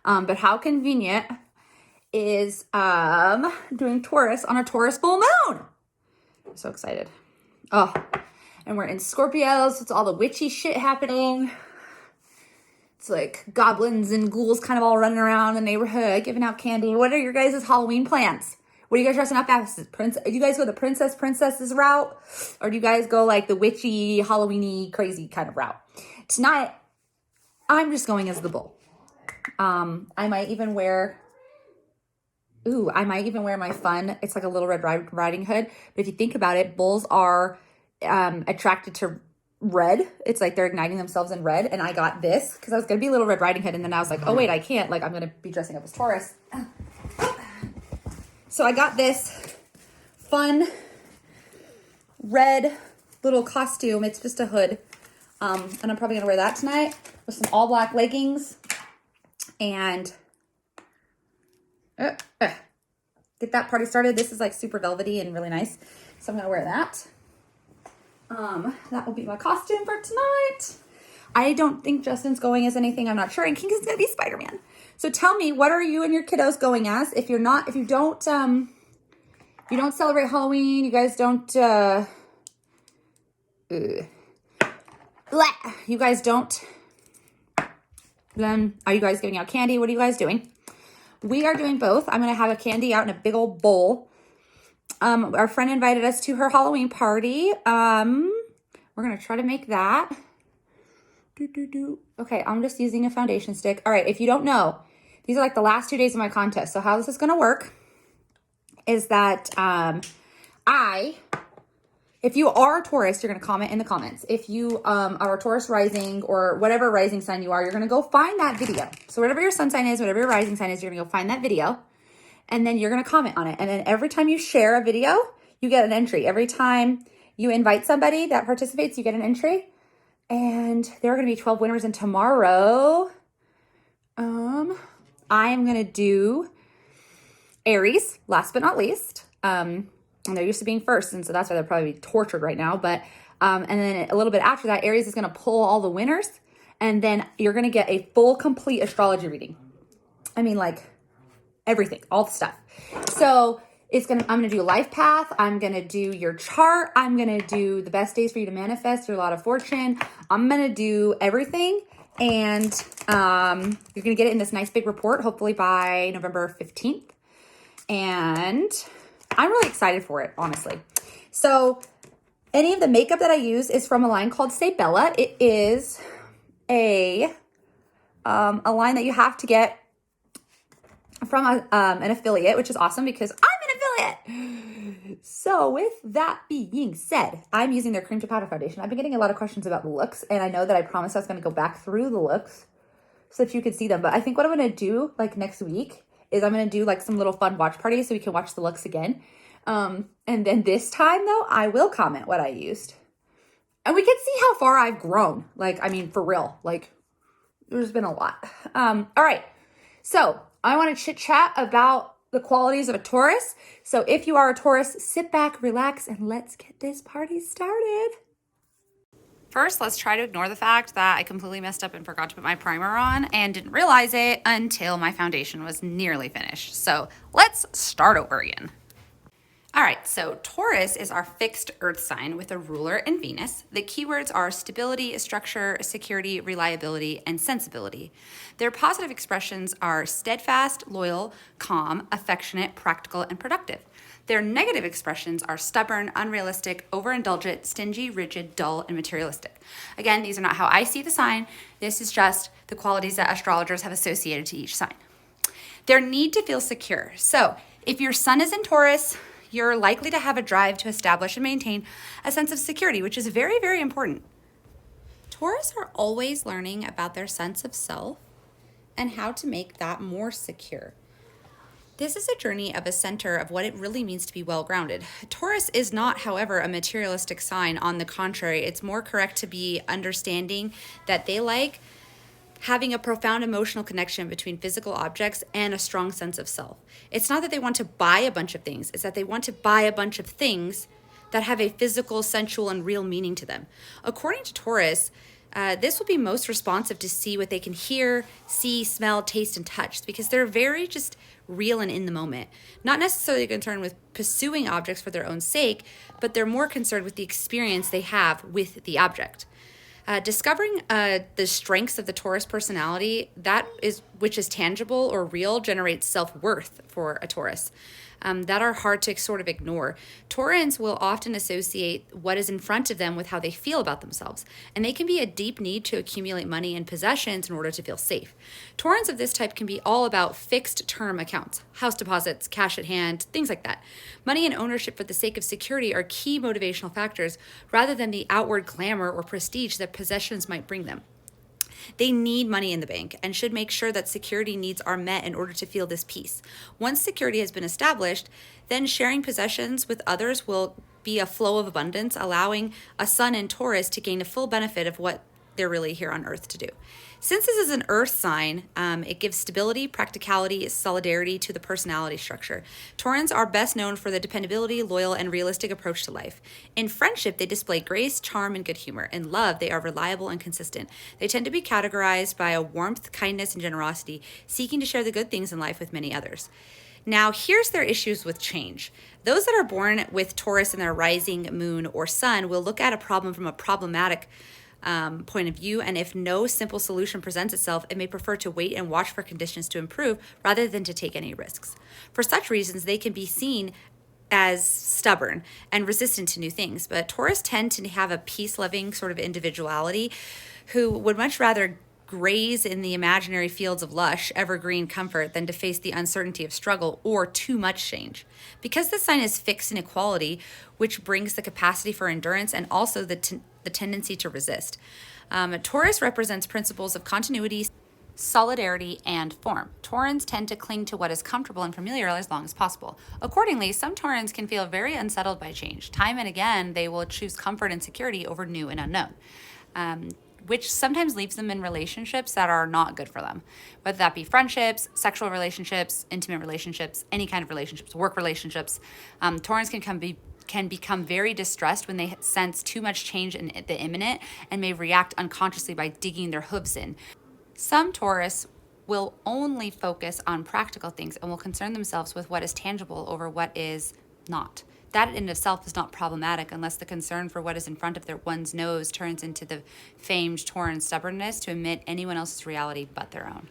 But how convenient is doing Taurus on a Taurus full moon. I'm so excited. Oh, and we're in Scorpio, so it's all the witchy shit happening. It's like goblins and ghouls kind of all running around the neighborhood, giving out candy. What are your guys' Halloween plans? What are you guys dressing up as? Do you guys go the princesses route? Or do you guys go like the witchy, Halloween-y, crazy kind of route? Tonight, I'm just going as the bull. I might even wear my fun. It's like a little Red Riding Hood. But if you think about it, bulls are attracted to red. It's like they're igniting themselves in red. And I got this because I was going to be Little Red Riding Hood. And then I was like, oh, wait, I can't. Like, I'm going to be dressing up as Taurus. So I got this fun red little costume. It's just a hood. And I'm probably going to wear that tonight with some all black leggings. And get that party started. This is like super velvety and really nice. So I'm going to wear that. That will be my costume for tonight. I don't think Justin's going as anything. I'm not sure. And King is going to be Spider-Man. So tell me, what are you and your kiddos going as? If you don't celebrate Halloween, you guys don't, you guys don't, then are you guys giving out candy? What are you guys doing? We are doing both. I'm going to have a candy out in a big old bowl. Our friend invited us to her Halloween party. We're going to try to make that. Okay, I'm just using a foundation stick. All right, if you don't know, these are like the last 2 days of my contest. So how this is going to work is that if you are a Taurus, you're going to comment in the comments. If you are a Taurus rising or whatever rising sign you are, you're going to go find that video. So whatever your sun sign is, whatever your rising sign is, you're going to go find that video. And then you're going to comment on it. And then every time you share a video, you get an entry. Every time you invite somebody that participates, you get an entry. And there are going to be 12 winners. And tomorrow, I am going to do Aries, last but not least. And they're used to being first, and so that's why they're probably tortured right now. But and then a little bit after that, Aries is going to pull all the winners. And then you're going to get a full, complete astrology reading. I mean, like, everything, all the stuff. So I'm going to do life path. I'm going to do your chart. I'm going to do the best days for you to manifest your lot of fortune. I'm going to do everything. And you're going to get it in this nice big report, hopefully by November 15th. And I'm really excited for it, honestly. So any of the makeup that I use is from a line called Say Bella. It is a line that you have to get from an affiliate, which is awesome because I'm an affiliate. So with that being said, I'm using their cream to powder foundation. I've been getting a lot of questions about the looks, and I know that I promised I was going to go back through the looks so that you could see them. But I think what I'm going to do like next week is I'm going to do like some little fun watch parties so we can watch the looks again. And then this time though, I will comment what I used. And we can see how far I've grown. Like, I mean, for real, like there's been a lot. All right. So I want to chit chat about the qualities of a Taurus. So if you are a Taurus, sit back, relax, and let's get this party started. First, let's try to ignore the fact that I completely messed up and forgot to put my primer on and didn't realize it until my foundation was nearly finished. So let's start over again. All right, so Taurus is our fixed earth sign with a ruler in Venus. The keywords are stability, structure, security, reliability, and sensibility. Their positive expressions are steadfast, loyal, calm, affectionate, practical, and productive. Their negative expressions are stubborn, unrealistic, overindulgent, stingy, rigid, dull, and materialistic. Again, these are not how I see the sign. This is just the qualities that astrologers have associated to each sign. Their need to feel secure. So if your sun is in Taurus, you're likely to have a drive to establish and maintain a sense of security, which is very, very important. Taurus are always learning about their sense of self and how to make that more secure. This is a journey of a center of what it really means to be well-grounded. Taurus is not, however, a materialistic sign. On the contrary, it's more correct to be understanding that they like having a profound emotional connection between physical objects and a strong sense of self. It's not that they want to buy a bunch of things, it's that they want to buy a bunch of things that have a physical, sensual, and real meaning to them. According to Taurus, This will be most responsive to see what they can hear, see, smell, taste, and touch, because they're very just real and in the moment. Not necessarily concerned with pursuing objects for their own sake, but they're more concerned with the experience they have with the object. Discovering the strengths of the Taurus personality, which is tangible or real, generates self-worth for a Taurus. That are hard to sort of ignore. Taurans will often associate what is in front of them with how they feel about themselves, and they can be a deep need to accumulate money and possessions in order to feel safe. Taurans of this type can be all about fixed term accounts, house deposits, cash at hand, things like that. Money and ownership for the sake of security are key motivational factors rather than the outward glamour or prestige that possessions might bring them. They need money in the bank and should make sure that security needs are met in order to feel this peace. Once security has been established, then sharing possessions with others will be a flow of abundance, allowing a Sun in Taurus to gain a full benefit of what they're really here on Earth to do. Since this is an Earth sign, it gives stability, practicality, solidarity to the personality structure. Taurans are best known for the dependability, loyal, and realistic approach to life. In friendship, they display grace, charm, and good humor. In love, they are reliable and consistent. They tend to be categorized by a warmth, kindness, and generosity, seeking to share the good things in life with many others. Now, here's their issues with change. Those that are born with Taurus in their rising, moon, or sun will look at a problem from a problematic point of view, and if no simple solution presents itself, it may prefer to wait and watch for conditions to improve rather than to take any risks. For such reasons, they can be seen as stubborn and resistant to new things, but Taurus tend to have a peace-loving sort of individuality who would much rather graze in the imaginary fields of lush, evergreen comfort than to face the uncertainty of struggle or too much change. Because this sign is fixed in equality, which brings the capacity for endurance and also the tendency to resist. Taurus represents principles of continuity, solidarity, and form. Taurans tend to cling to what is comfortable and familiar as long as possible. Accordingly, some Taurans can feel very unsettled by change. Time and again, they will choose comfort and security over new and unknown. Which sometimes leaves them in relationships that are not good for them, whether that be friendships, sexual relationships, intimate relationships, any kind of relationships, work relationships. Taurans can become very distressed when they sense too much change in the imminent and may react unconsciously by digging their hooves in. Some Taurus will only focus on practical things and will concern themselves with what is tangible over what is not. That in itself is not problematic unless the concern for what is in front of one's nose turns into the famed Tauran stubbornness to admit anyone else's reality but their own.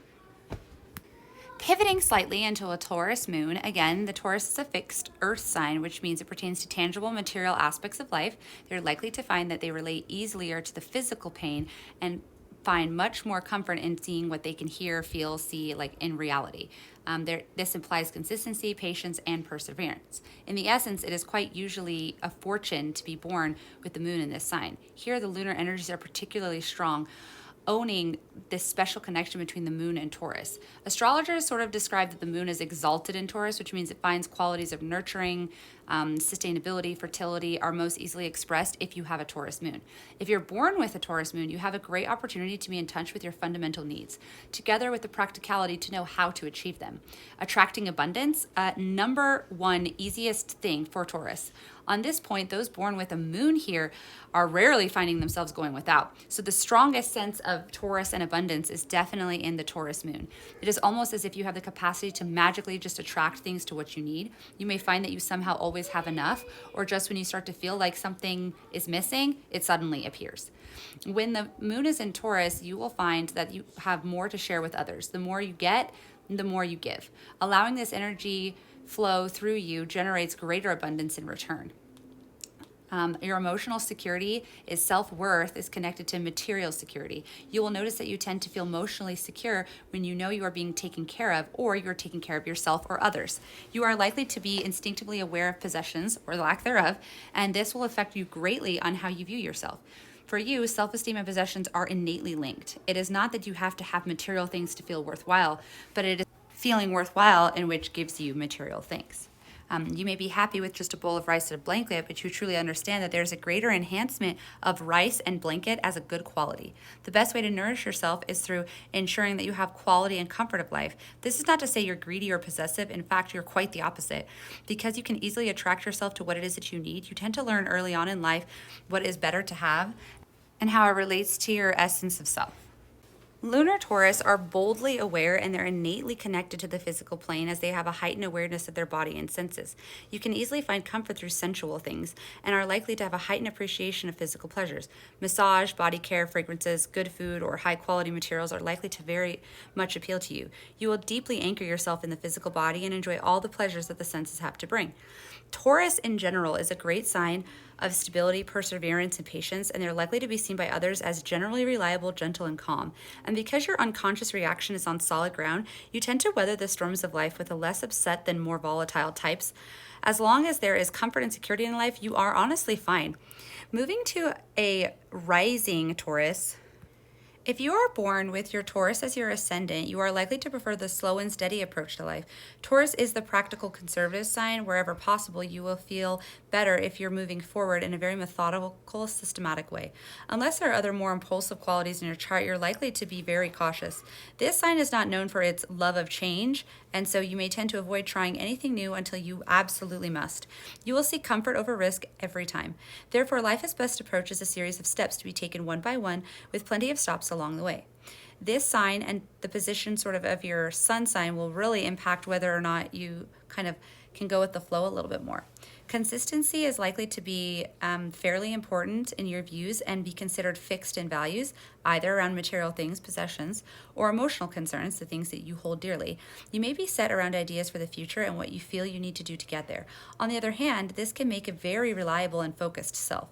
Pivoting slightly into a Taurus moon, again, the Taurus is a fixed earth sign, which means it pertains to tangible material aspects of life. They're likely to find that they relate easier to the physical pain and find much more comfort in seeing what they can hear, feel, see, like in reality. This implies consistency, patience, and perseverance. In the essence, it is quite usually a fortune to be born with the moon in this sign. Here, the lunar energies are particularly strong, owning this special connection between the moon and Taurus. Astrologers sort of describe that the moon is exalted in Taurus, which means it finds qualities of nurturing, sustainability, fertility are most easily expressed if you have a Taurus moon. If you're born with a Taurus moon, you have a great opportunity to be in touch with your fundamental needs, together with the practicality to know how to achieve them. Attracting abundance, number one easiest thing for Taurus. On this point, those born with a moon here are rarely finding themselves going without. So the strongest sense of Taurus and abundance is definitely in the Taurus moon. It is almost as if you have the capacity to magically just attract things to what you need. You may find that you somehow always have enough, or just when you start to feel like something is missing, it suddenly appears. When the moon is in Taurus, you will find that you have more to share with others. The more you get, the more you give. Allowing this energy flow through you generates greater abundance in return. Your emotional security is self-worth is connected to material security. You will notice that you tend to feel emotionally secure when you know you are being taken care of or you're taking care of yourself or others. You are likely to be instinctively aware of possessions or lack thereof, and this will affect you greatly on how you view yourself. For you, self-esteem and possessions are innately linked. It is not that you have to have material things to feel worthwhile, but it is feeling worthwhile in which gives you material things. You may be happy with just a bowl of rice and a blanket, but you truly understand that there's a greater enhancement of rice and blanket as a good quality. The best way to nourish yourself is through ensuring that you have quality and comfort of life. This is not to say you're greedy or possessive. In fact, you're quite the opposite. Because you can easily attract yourself to what it is that you need, you tend to learn early on in life what is better to have and how it relates to your essence of self. Lunar Taurus are boldly aware and they're innately connected to the physical plane as they have a heightened awareness of their body and senses. You can easily find comfort through sensual things and are likely to have a heightened appreciation of physical pleasures. Massage, body care, fragrances, good food, or high quality materials are likely to very much appeal to you. You will deeply anchor yourself in the physical body and enjoy all the pleasures that the senses have to bring. Taurus in general is a great sign of stability, perseverance, and patience, and they're likely to be seen by others as generally reliable, gentle, and calm. And because your unconscious reaction is on solid ground, you tend to weather the storms of life with a less upset than more volatile types. As long as there is comfort and security in life, you are honestly fine. Moving to a rising Taurus. If you are born with your Taurus as your ascendant, you are likely to prefer the slow and steady approach to life. Taurus is the practical conservative sign. Wherever possible, you will feel better if you're moving forward in a very methodical, systematic way. Unless there are other more impulsive qualities in your chart, you're likely to be very cautious. This sign is not known for its love of change, and so you may tend to avoid trying anything new until you absolutely must. You will seek comfort over risk every time. Therefore, life is best approached as a series of steps to be taken one by one with plenty of stops along the way. This sign and the position of your sun sign will really impact whether or not you kind of can go with the flow a little bit more. Consistency is likely to be fairly important in your views and be considered fixed in values, either around material things, possessions, or emotional concerns, the things that you hold dearly. You may be set around ideas for the future and what you feel you need to do to get there. On the other hand, this can make a very reliable and focused self.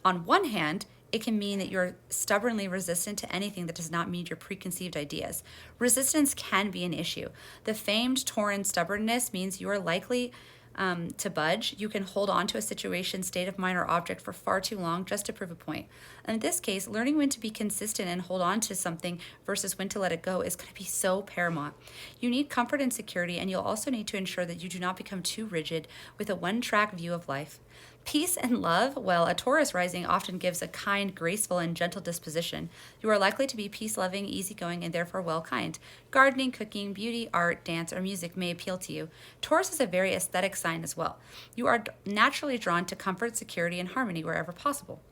On one hand, it can mean that you're stubbornly resistant to anything that does not meet your preconceived ideas. Resistance can be an issue. The famed Tauran stubbornness means you are likely to budge. You can hold on to a situation, state of mind, or object for far too long just to prove a point. And in this case, learning when to be consistent and hold on to something versus when to let it go is going to be so paramount. You need comfort and security, and you'll also need to ensure that you do not become too rigid with a one-track view of life. Peace and love, well, a Taurus rising often gives a kind, graceful, and gentle disposition. You are likely to be peace-loving, easygoing, and therefore well-kind. Gardening, cooking, beauty, art, dance, or music may appeal to you. Taurus is a very aesthetic sign as well. You are naturally drawn to comfort, security, and harmony wherever possible.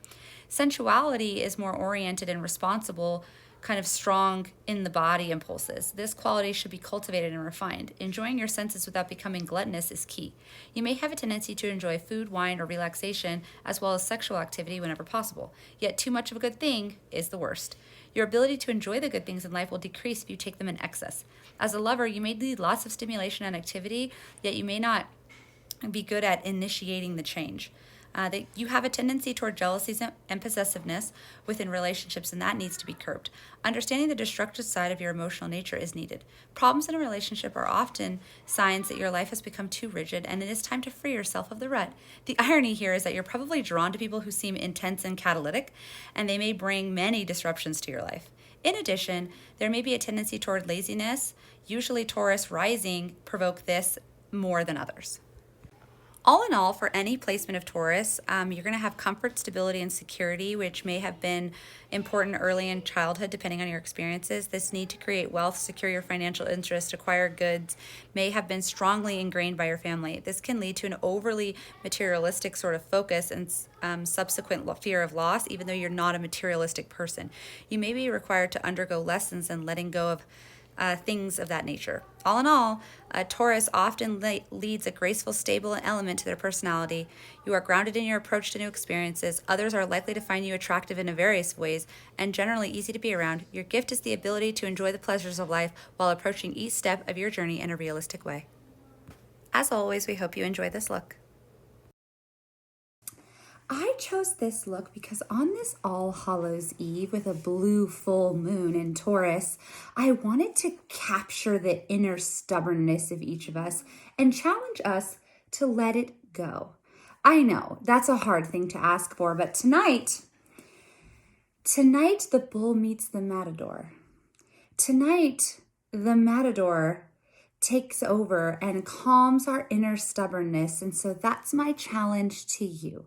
Sensuality is more oriented and responsible, kind of strong in the body impulses. This quality should be cultivated and refined. Enjoying your senses without becoming gluttonous is key. You may have a tendency to enjoy food, wine, or relaxation, as well as sexual activity whenever possible. Yet too much of a good thing is the worst. Your ability to enjoy the good things in life will decrease if you take them in excess. As a lover, you may need lots of stimulation and activity, yet you may not be good at initiating the change. That you have a tendency toward jealousy and possessiveness within relationships, and that needs to be curbed. Understanding the destructive side of your emotional nature is needed. Problems in a relationship are often signs that your life has become too rigid, and it is time to free yourself of the rut. The irony here is that you're probably drawn to people who seem intense and catalytic, and they may bring many disruptions to your life. In addition, there may be a tendency toward laziness. Usually Taurus rising provoke this more than others. All in all, for any placement of Taurus, you're going to have comfort, stability, and security, which may have been important early in childhood, depending on your experiences. This need to create wealth, secure your financial interest, acquire goods, may have been strongly ingrained by your family. This can lead to an overly materialistic sort of focus and subsequent fear of loss, even though you're not a materialistic person. You may be required to undergo lessons and letting go of things of that nature. All in all, Taurus often leads a graceful, stable element to their personality. You are grounded in your approach to new experiences. Others are likely to find you attractive in various ways and generally easy to be around. Your gift is the ability to enjoy the pleasures of life while approaching each step of your journey in a realistic way. As always, we hope you enjoy this look. I chose this look because on this All Hallows Eve with a blue full moon in Taurus, I wanted to capture the inner stubbornness of each of us and challenge us to let it go. I know that's a hard thing to ask for, but tonight the bull meets the matador. Tonight, the matador takes over and calms our inner stubbornness, and so that's my challenge to you.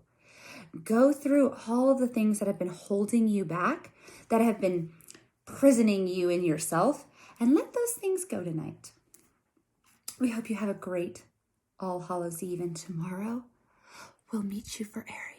Go through all of the things that have been holding you back, that have been prisoning you in yourself, and let those things go tonight. We hope you have a great All Hallows Eve, and tomorrow we'll meet you for Aries.